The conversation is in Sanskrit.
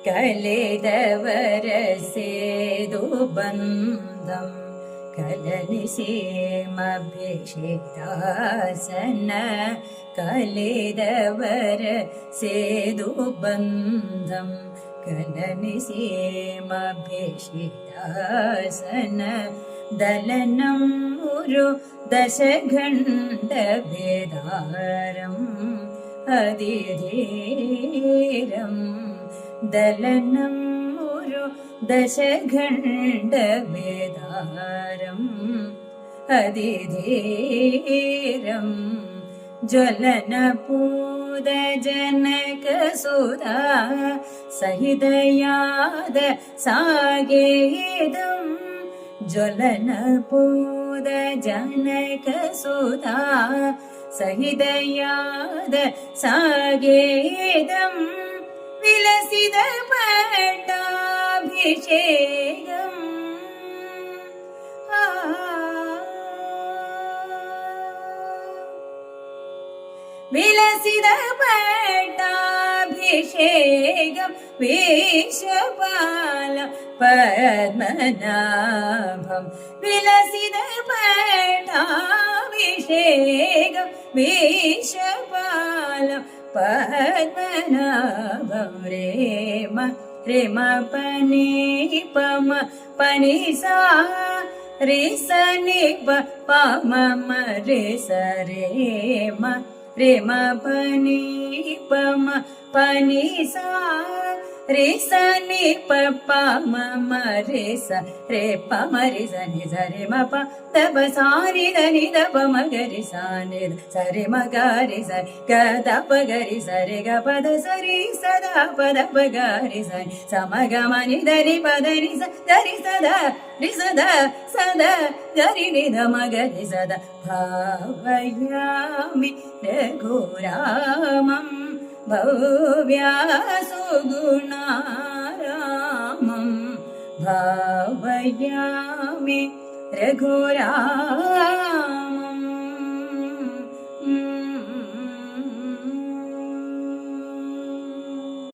ಕಲಿದವರ ಸೇದು ಬಂಧಂ ಕಲನಿಸೀಮಭಿಷಿಕ್ತಾಸನ ಕಲಿದವರ ಸೇದು ಬಂಧಂ ಕಲನಿಸೀಮಭಿಷಿಕ್ತಾಸನ ದಲನಂ ಉರು ದಶಗಂಡ ಭೇದಾರಂ ಅಧಿಧೀರಂ ದಲನಂ ಉರು ದಶಗಂಡ ಭೇದಾರಂ ಅಧಿಧೀರಂ ಜ್ವಲನ ಪೂದ ಜನಕ ಸುಧಾ ಸಹಿತಯಾದ ಸಾಗೇದಂ ಜ್ವಲನ ಪೂದ ಜನಕ ಸುಧಾ ಸಹಿತಯಾದ ಸಾಗೇದಂ ವಿಲಸಿದ ಪಟ್ಟಾಭಿಷೇಕಂ ವಿಲಸಿದ ಪಟ್ಟಾಭಿಷೇಕಂ ವಿಶ್ವಪಾಲ ಪದ್ಮನಾಭಂ ವಿಲಸಿದ ಪಟ್ಟಾಭಿಷೇಕಂ ವಿಶ್ವಪಾಲ ಪದ್ಮನಾಭಂ ರೇಮ ರೇಮ ಪನಿ ಪಮ ಪನಿ ಸಾ ರೇ ಸ ನಿ ಪ ಮ ಮ ರೇ ಸ ರೇಮ ರೇಮ ಪನಿ ಪಮ ಪನಿ ಸಾ ರೇ ಸ ನಿ ಪ ಪ ಮ ಮ ರೇ ಸ ರೇ ಪ ಮ ರೇ ಸ ನಿ ಸ ರೇ ಮ ಪ ದ ಪ ಸಾ ರಿ ದ ನಿ ದ ಪ ಮ ಗ ರಿ ಸಾ ನಿ ಸ ರೇ ಮ ಗ ರಿ ಸ ಗ ದ ಪ ಗ ರಿ ಸ ರೇ ಗ ಪ ದ ಸ ರಿ ಸ ದ ಪ ದ ಪ ಗ ರಿ ಸ ಸ ಮ ಗ ಮ ನಿ ದ ರಿ ಪ ದ ರಿ ಸ ದ ರಿ ಸ ದ ರಿ ಸ ದ ಸ ದ ಗ ರಿ ನಿ ದ ಮ ಗ ರಿ ಸ ದ ಭಾವಯಾಮಿ ರಘುರಾಮಂ ಭವ್ಯಾಸುಗುಣಾರಾಮಂ ಭಾವಯಾಮಿ ರಘುರಾಮಂ